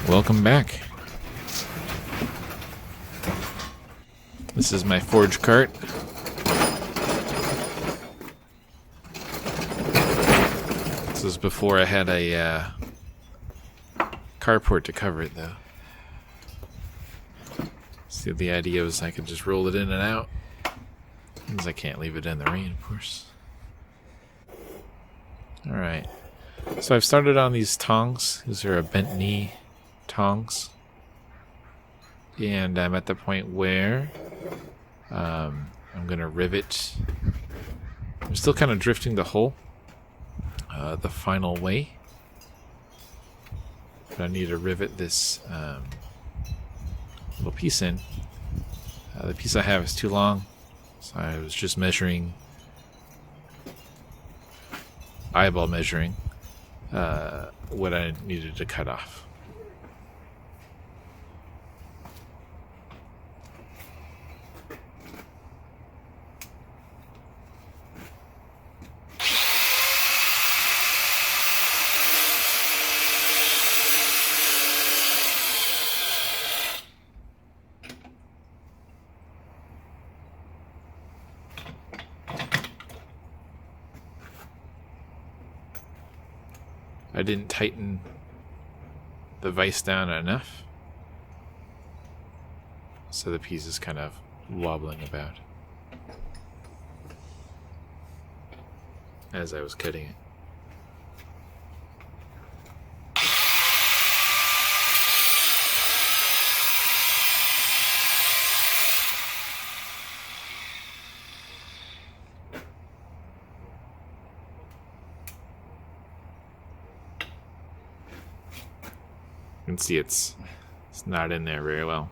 Welcome back. This is my forge cart. This is before I had a carport to cover it, though. So the idea was I could just roll it in and out, because I can't leave it in the rain, of course. Alright, so I've started on these tongs. These are a Bent Knee Tongs. And I'm at the point where I'm going to rivet. I'm still kind of drifting the hole the final way. But I need to rivet this little piece in. The piece I have is too long, so I was just measuring, eyeball measuring, what I needed to cut off. I didn't tighten the vise down enough, so the piece is kind of wobbling about as I was cutting it. You can see it's not in there very well.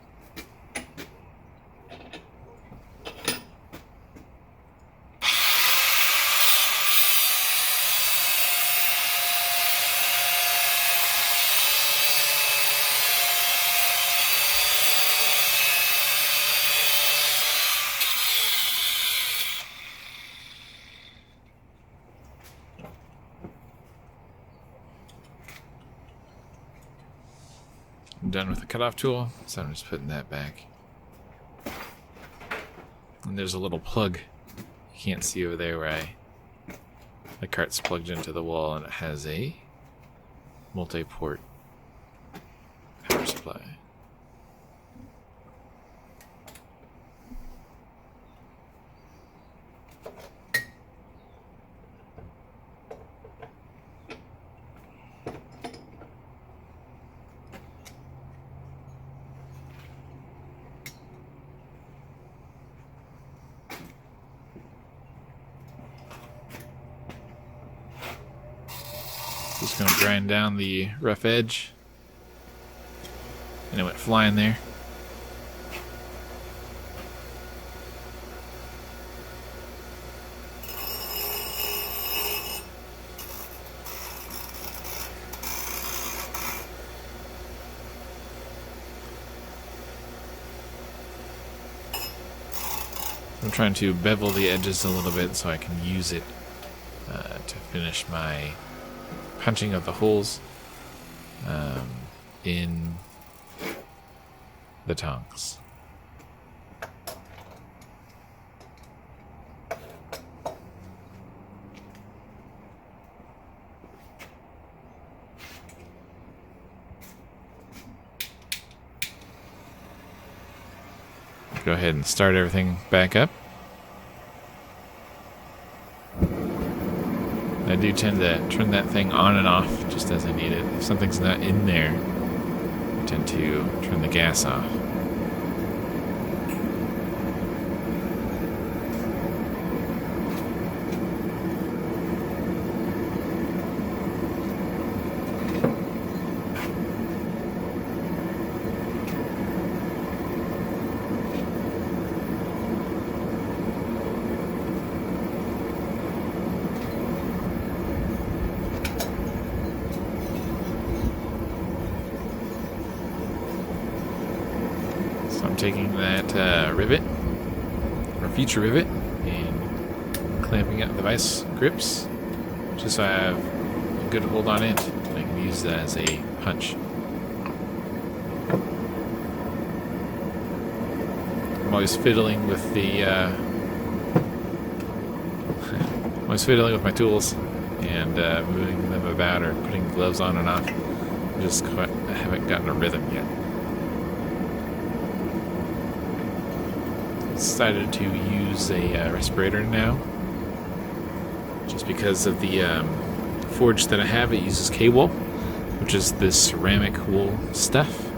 I'm done with the cutoff tool, so I'm just putting that back. And there's a little plug you can't see over there where the cart's plugged into the wall, and it has a multi-port power supply. Just going to grind down the rough edge, and it went flying there. I'm trying to bevel the edges a little bit so I can use it to finish my punching of the holes in the tongs. Go ahead and start everything back up. I do tend to turn that thing on and off just as I need it. If something's not in there, I tend to turn the gas off. I'm taking that rivet, or future rivet, and clamping up the vice grips, just so I have a good hold on it, and I can use that as a punch. I'm always fiddling with the always fiddling with my tools and moving them about or putting gloves on and off. I haven't gotten a rhythm yet. Decided to use a respirator now, just because of the forge that I have. It uses K-wool, which is this ceramic wool stuff,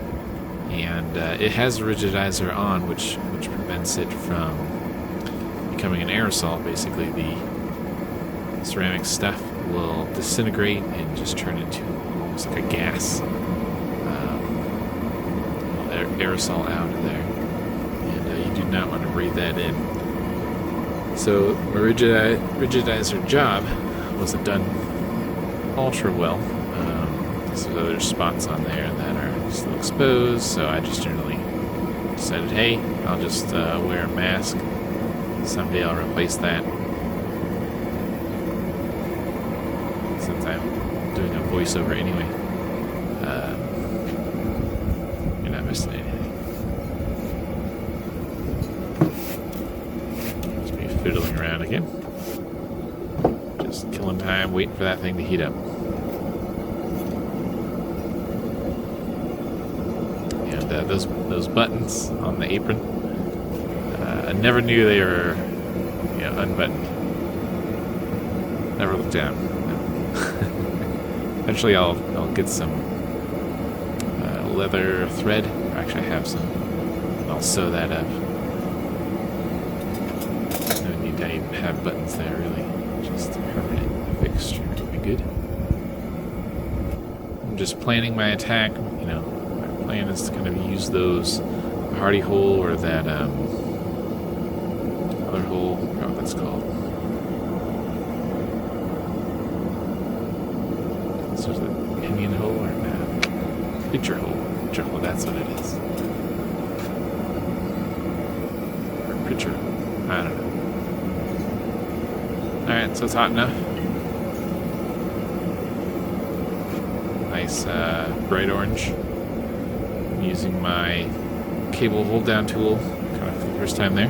and it has a rigidizer on, which prevents it from becoming an aerosol. Basically, the ceramic stuff will disintegrate and just turn into almost like a gas, aerosol out of there, and you do not want to breathe that in. So my rigidizer job wasn't done ultra well. There's other spots on there that are still exposed, so I just generally decided, hey, I'll just wear a mask. Someday I'll replace that. Since I'm doing a voiceover anyway, you're not missing anything. Just be fiddling around again. Just killing time, waiting for that thing to heat up. And those buttons on the apron, I never knew they were, unbuttoned. Never looked down. Eventually I'll get some leather thread. Actually, I have some. And I'll sew that up. No need to even have buttons there, really. Just a permanent fixture would be good. I'm just planning my attack. My plan is to kind of use those hardy hole or that other hole. I forgot what that's called. So is it Indian hole or picture hole? Picture hole, that's what it is. Or picture hole. I don't know. Alright, so it's hot enough. Nice bright orange. I'm using my cable hold down tool kind of for the first time there.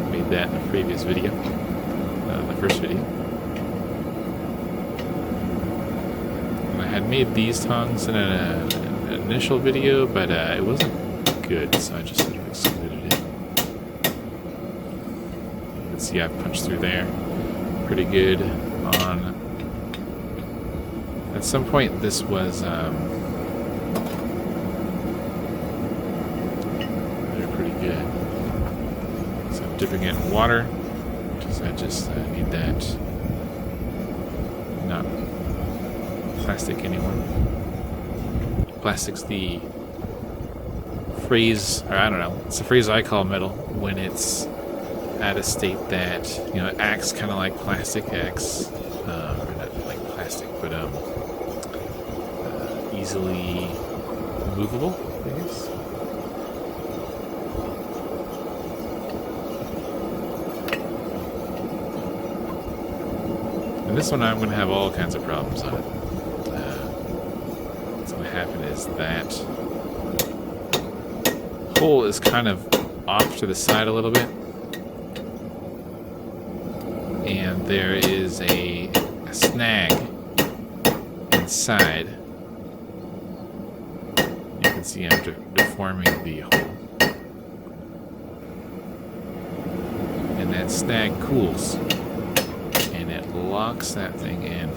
Made that in a previous video. The first video. And I had made these tongs in an initial video, but it wasn't good, so I just sort of excluded it. You can see I've punched through there pretty good on. At some point, this was they're pretty good. So I'm dipping it in water. I just need that. Not plastic anymore. Plastic's the phrase, or I don't know, it's the phrase I call metal when it's at a state that, it acts kind of like plastic, or not like plastic, but easily movable, I guess. And this one I'm going to have all kinds of problems on it. What's going to happen is that hole is kind of off to the side a little bit. And there is a snag inside. You can see I'm deforming the hole. And that snag cools. Locks that thing in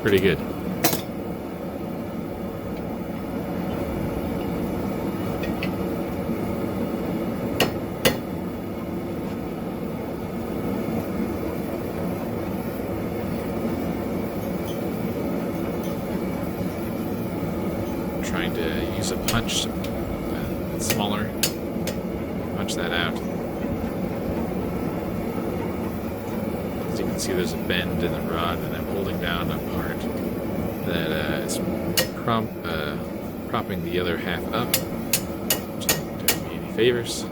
pretty good. I'm trying to use a punch that's smaller. Punch that out. See, there's a bend in the rod, and I'm holding down a part that is propping the other half up, which isn't doing me any favors.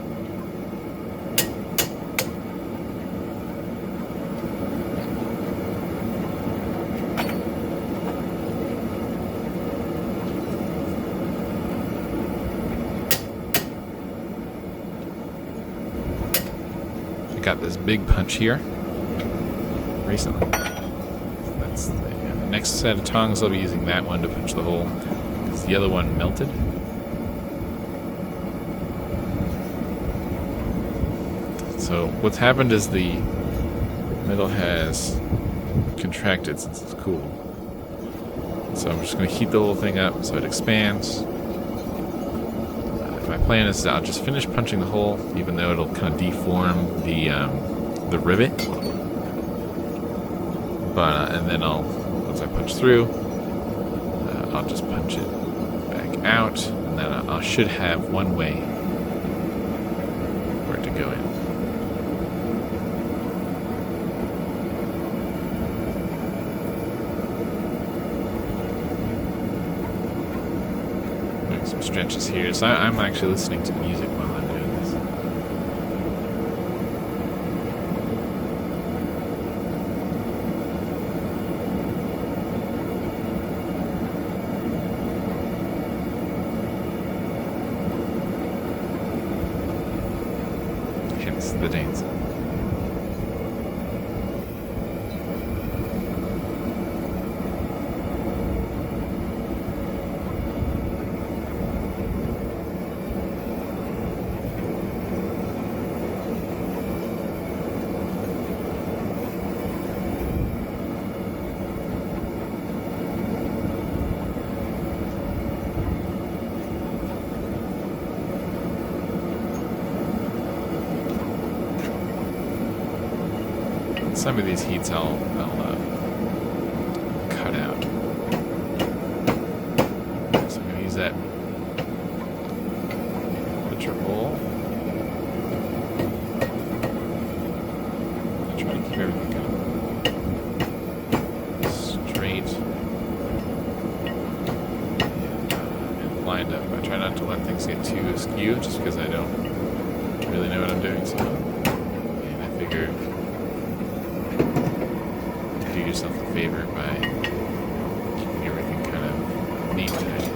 got this big punch here recently. That's the next set of tongs. I'll be using that one to punch the hole because the other one melted. So what's happened is the metal has contracted since it's cool. So I'm just going to heat the whole thing up so it expands. My plan is that I'll just finish punching the hole, even though it'll kind of deform the rivet. But and then once I punch through, I'll just punch it back out, and then I should have one way for it to go in. Some stretches here, so I'm actually listening to music while I'm doing this. Hence the dance. Some of these heats I'll cut out. So I'm going to use that butcher hole. Try to keep everything kind of straight and lined up. I try not to let things get too askew just because I don't really know what I'm doing. So, and I figure do yourself a favor by keeping everything kind of neat and tidy.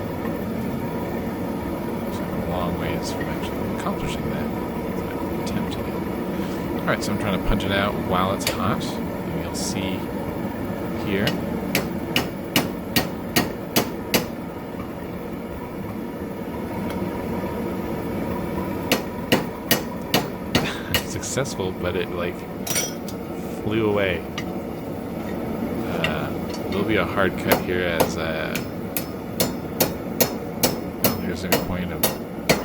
So I'm a long ways from actually accomplishing that. So I attempt to do. Alright, so I'm trying to punch it out while it's hot. And you'll see here. Successful, but it like flew away. There'll be a hard cut here as there's no point of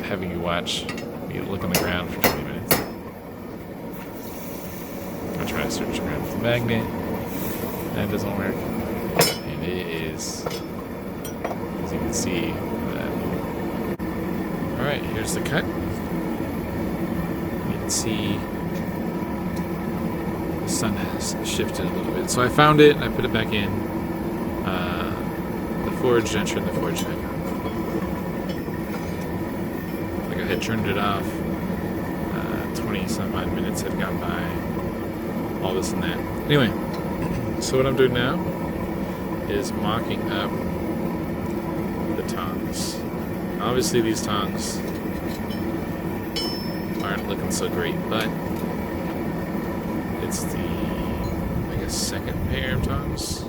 having you watch me look on the ground for 20 minutes. I'll try to search around with the magnet. That doesn't work. And it is, as you can see, alright, here's the cut. You can see the sun has shifted a little bit. So I found it and I put it back in. The forge, I turned the forge back on. Like I had turned it off. 20 some odd minutes had gone by. All this and that. Anyway, so what I'm doing now is mocking up the tongs. Obviously these tongs aren't looking so great, but it's the, I guess, second pair of tongs.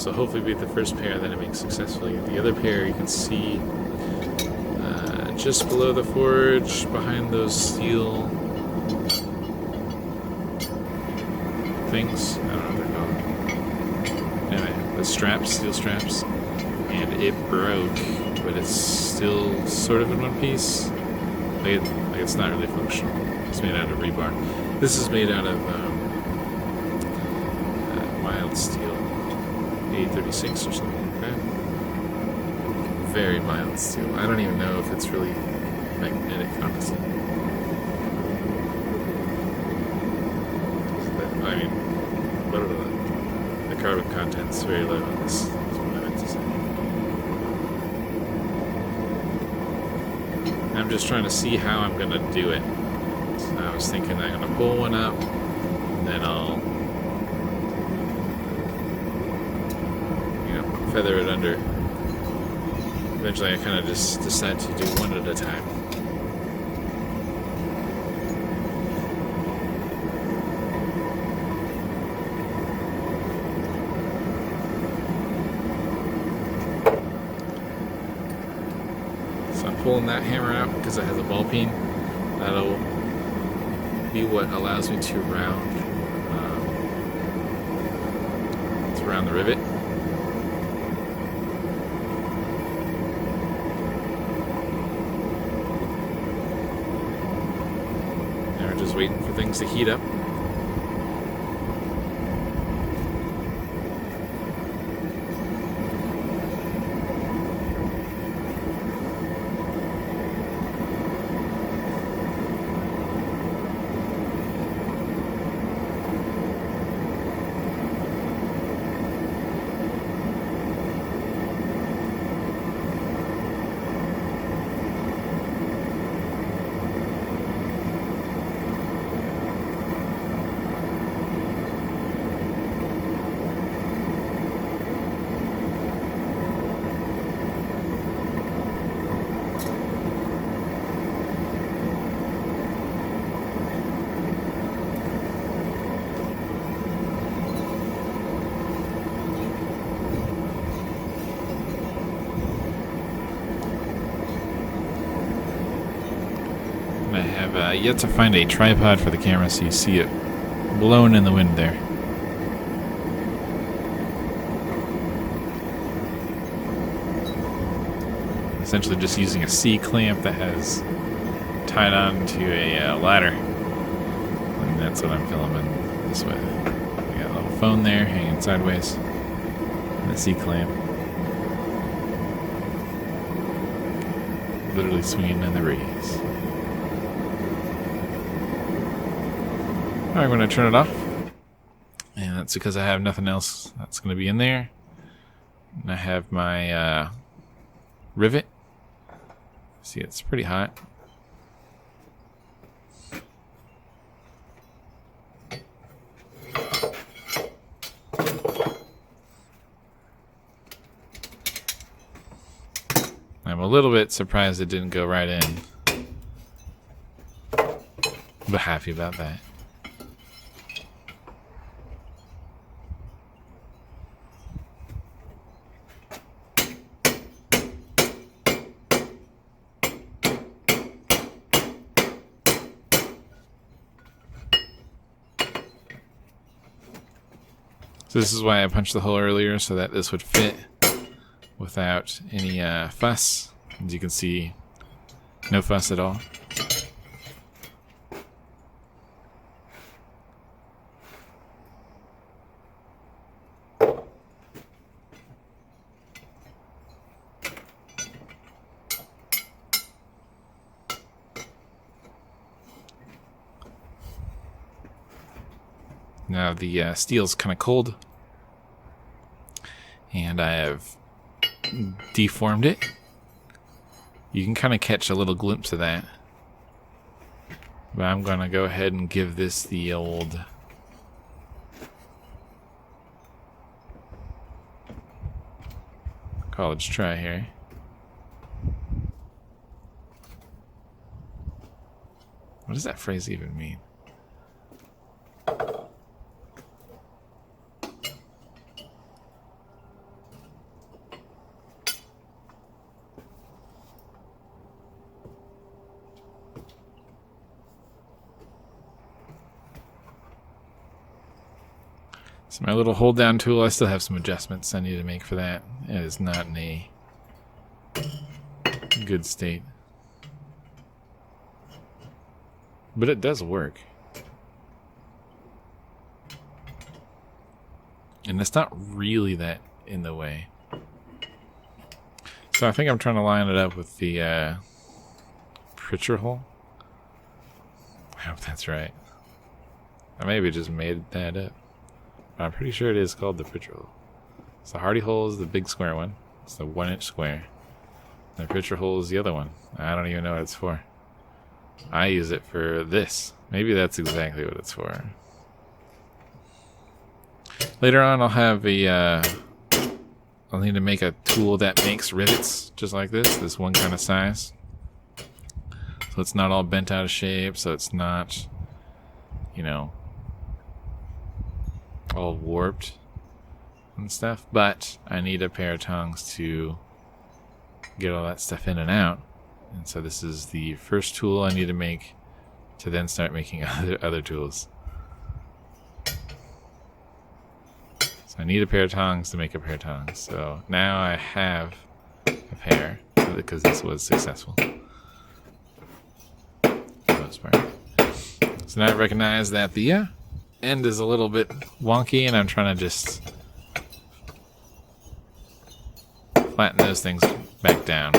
So hopefully be the first pair that I make successfully. The other pair you can see just below the forge, behind those steel things. I don't know what they're called. Anyway, the straps, steel straps. And it broke, but it's still sort of in one piece. Like it's not really functional. It's made out of rebar. This is made out of mild steel. 836 or something like that. Very mild steel. I don't even know if it's really magnetic, honestly. I mean, the carbon content's very low on this. That's what I meant to say. I'm just trying to see how I'm going to do it. So I was thinking I'm going to pull one up, and then I'll feather it under. Eventually I kind of just decide to do one at a time. pulling that hammer out because it has a ball peen. That'll be what allows me to round the rivet. Now we're just waiting for things to heat up. I have yet to find a tripod for the camera, so you see it blowing in the wind there. Essentially just using a C-clamp that has tied on to a ladder. And that's what I'm filming this with. I got a little phone there hanging sideways. And a C-clamp. Literally swinging in the breeze. Alright, I'm going to turn it off. And that's because I have nothing else that's going to be in there. And I have my rivet. See, it's pretty hot. I'm a little bit surprised it didn't go right in. But happy about that. So this is why I punched the hole earlier, so that this would fit without any fuss. As you can see, no fuss at all. Now the steel's kind of cold, and I have deformed it. You can kind of catch a little glimpse of that, but I'm going to go ahead and give this the old college try here. What does that phrase even mean? So my little hold down tool, I still have some adjustments I need to make for that. It is not in a good state. But it does work. And it's not really that in the way. So I think I'm trying to line it up with the pritcher hole. I hope that's right. I maybe just made that up. But I'm pretty sure it is called the pritcher hole. So the hardy hole is the big square one. It's the 1-inch square. The pritcher hole is the other one. I don't even know what it's for. I use it for this. Maybe that's exactly what it's for. Later on I'll have a I'll need to make a tool that makes rivets just like this one kind of size. So it's not all bent out of shape, so it's not, you know, all warped and stuff. But I need a pair of tongs to get all that stuff in and out. And so this is the first tool I need to make to then start making other tools. So I need a pair of tongs to make a pair of tongs. So now I have a pair because this was successful. For the most part. So now I recognize that the end is a little bit wonky, and I'm trying to just flatten those things back down.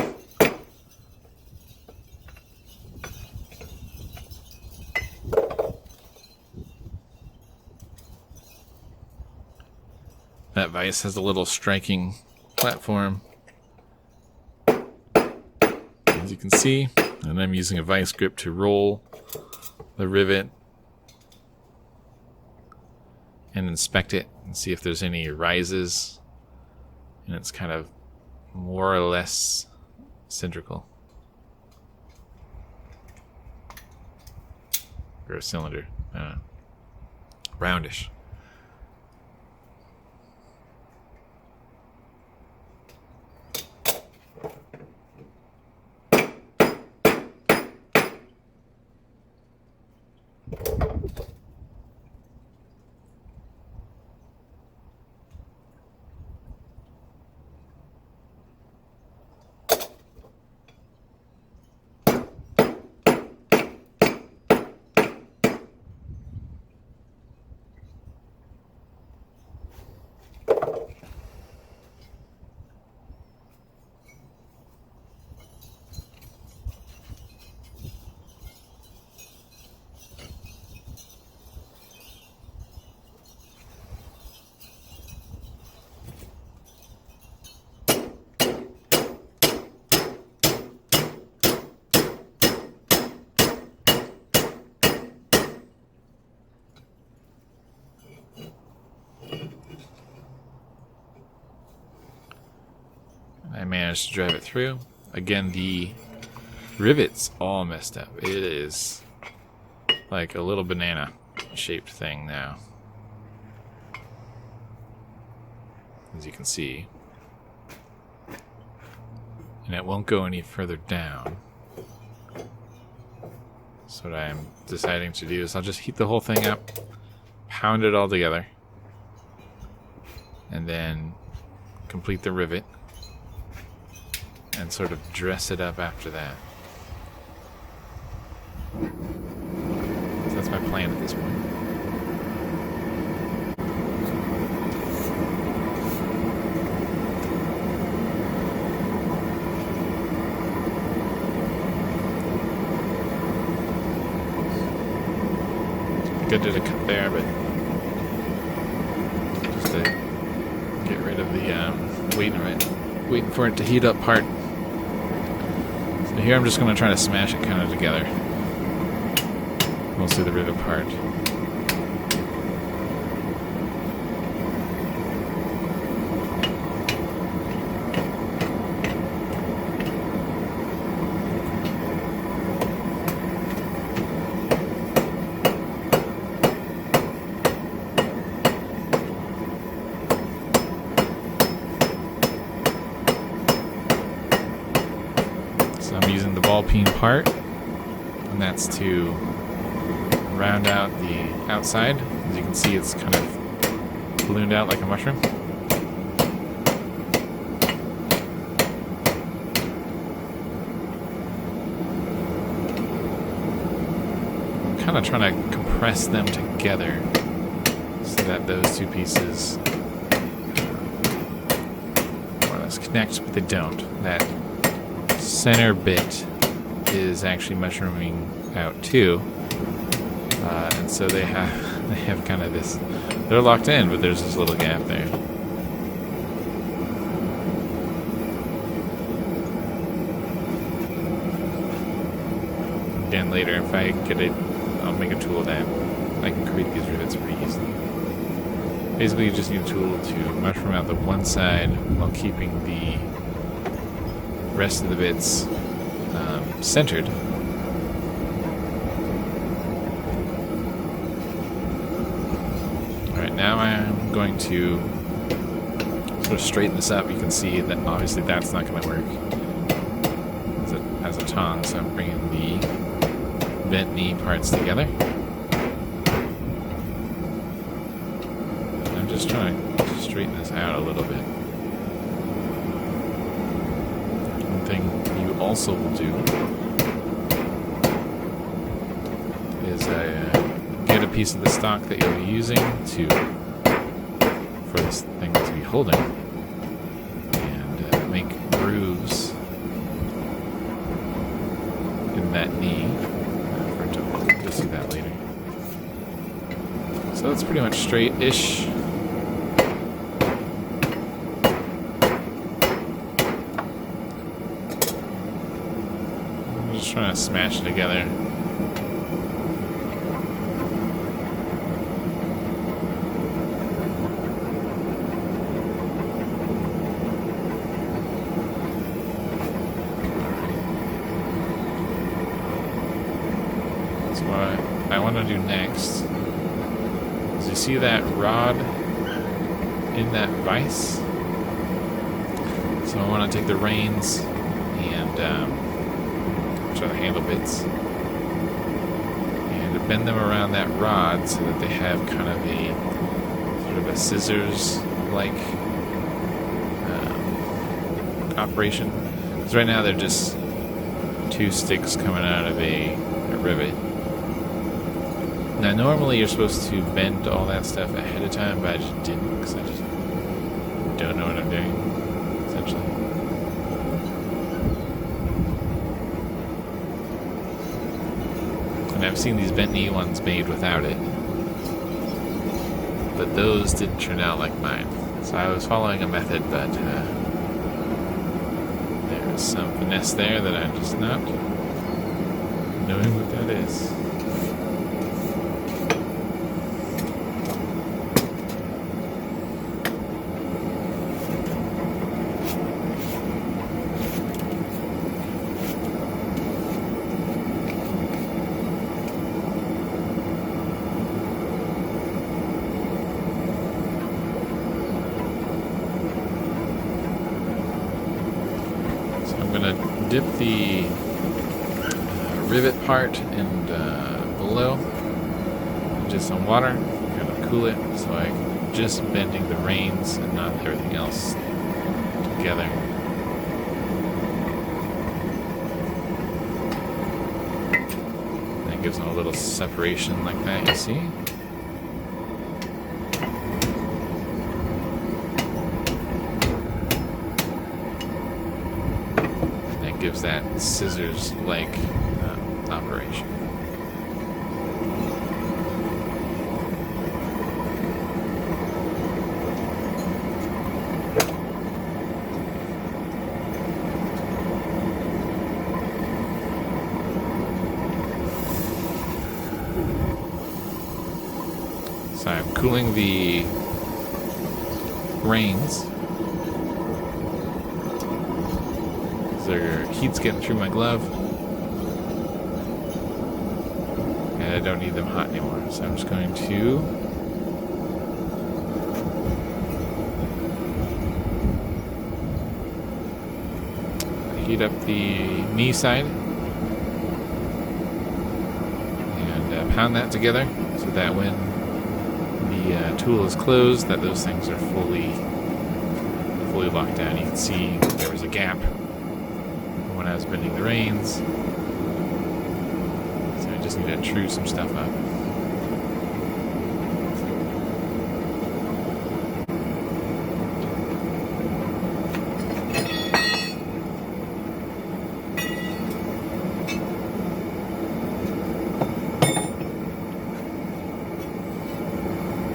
That vise has a little striking platform, as you can see, and I'm using a vise grip to roll the rivet and inspect it and see if there's any rises, and it's kind of more or less cylindrical, or a cylinder, roundish. I managed to drive it through. Again, the rivet's all messed up. It is like a little banana shaped thing now, as you can see. And it won't go any further down. So what I'm deciding to do is I'll just heat the whole thing up, pound it all together, and then complete the rivet and sort of dress it up after that. So that's my plan at this point. I did a cut there, but just to get rid of the waiting for it to heat up part. So here I'm just going to try to smash it kind of together, mostly the rivet part. So I'm using the ball peen part, and that's to round out the outside. As you can see, it's kind of ballooned out like a mushroom. I'm kind of trying to compress them together so that those two pieces more or less connect, but they don't. That center bit is actually mushrooming out too, and so they have kind of this. They're locked in, but there's this little gap there. Again, later, if I get it, I'll make a tool that I can create these rivets pretty easily. Basically, you just need a tool to mushroom out the one side while keeping the rest of the bits centered. Alright, now I'm going to sort of straighten this up. You can see that obviously that's not going to work. as a tong, so I'm bringing the bent knee parts together. I'm just trying to straighten this out a little bit. One thing you also will do is get a piece of the stock that you'll be using for this thing to be holding, and make grooves in that knee. You'll see that later. So it's pretty much straight-ish. I'm just trying to smash it together. What I want to do next is, you see that rod in that vise? So I want to take the reins and which are the handle bits, and bend them around that rod so that they have kind of a sort of a scissors-like operation. Because right now they're just two sticks coming out of a rivet. Now, normally you're supposed to bend all that stuff ahead of time, but I just didn't, because I just don't know what I'm doing, essentially. And I've seen these bent knee ones made without it, but those didn't turn out like mine. So I was following a method, but there's some finesse there that I'm just not knowing what that is. Dip the rivet part and below in just some water, kind of cool it, so I'm just bending the reins and not everything else together. That gives them a little separation like that, you see? Gives that scissors-like operation. So I'm cooling the reins. Their heat's getting through my glove, and I don't need them hot anymore, so I'm just going to heat up the knee side and pound that together so that when the tool is closed, that those things are fully locked down. You can see there was a gap when I was bending the reins, so I just need to true some stuff up.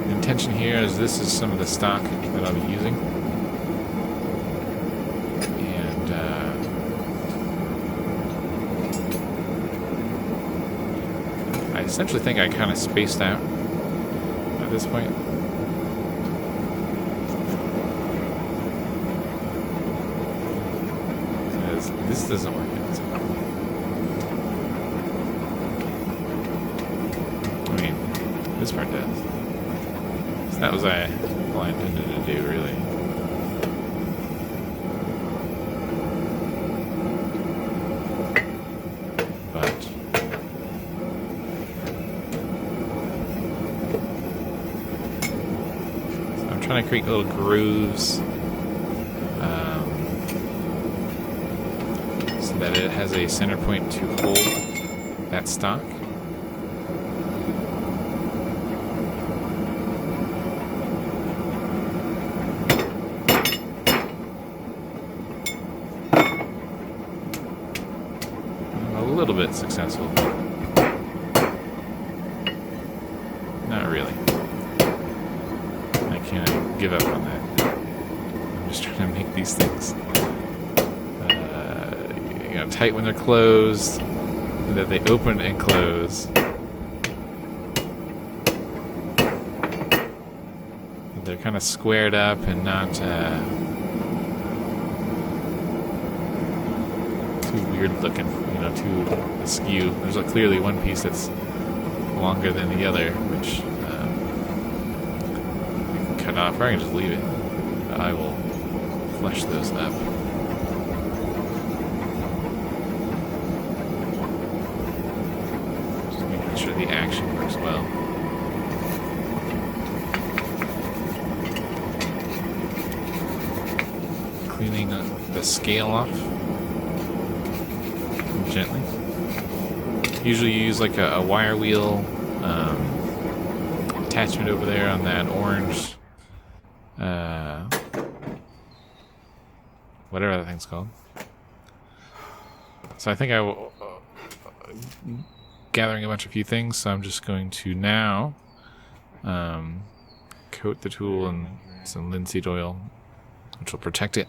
The intention here is this is some of the stock that I'll be using. I essentially think I kind of spaced out at this point. Because this doesn't work out. I mean, this part does. So that was all I intended to do, really. create little grooves so that it has a center point to hold that stock. A little bit successful. Not really. I can't give up on that. I'm just trying to make these things tight when they're closed, so that they open and close. They're kind of squared up and not too weird looking, too askew. There's clearly one piece that's longer than the other, which you can cut off, or I can just leave it. I will flesh those up. Just making sure the action works well. Cleaning the scale off gently. Usually you use like a wire wheel attachment over there on that orange whatever that thing's called. So I think I will gathering a few things, so I'm just going to now coat the tool in some linseed oil, which will protect it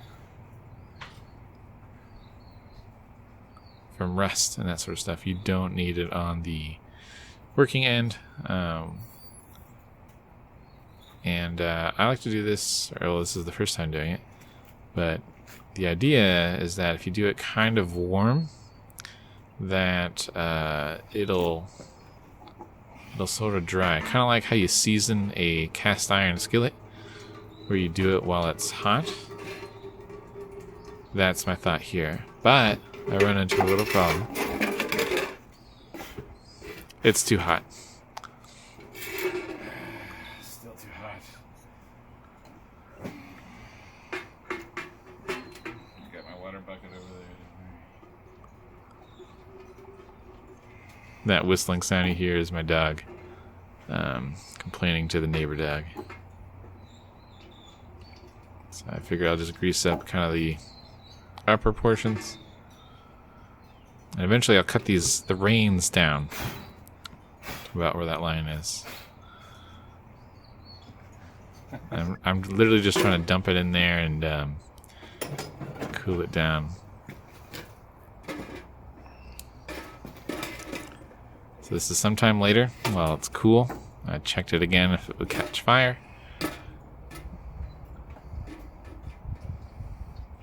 from rust and that sort of stuff. You don't need it on the working end. And I like to do this, well, this is the first time doing it, but the idea is that if you do it kind of warm, that it'll sort of dry. Kind of like how you season a cast iron skillet, where you do it while it's hot. That's my thought here. But I run into a little problem. It's too hot. Still too hot. Got my water bucket over there. That whistling sound you hear is my dog complaining to the neighbor dog. So I figure I'll just grease up kind of the upper portions. And eventually I'll cut the reins down to about where that line is. I'm literally just trying to dump it in there and cool it down. So this is sometime later while it's cool. I checked it again if it would catch fire.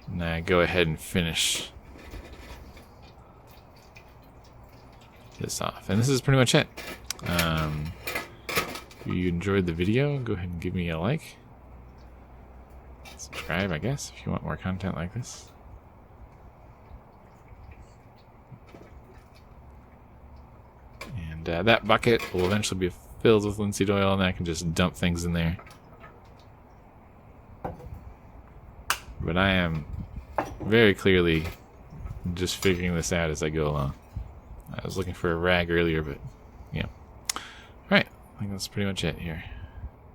And I go ahead and finish this off. And this is pretty much it. If you enjoyed the video, go ahead and give me a like. Subscribe, I guess, if you want more content like this. And that bucket will eventually be filled with linseed oil, and I can just dump things in there. But I am very clearly just figuring this out as I go along. I was looking for a rag earlier, but yeah. Alright, I think that's pretty much it here.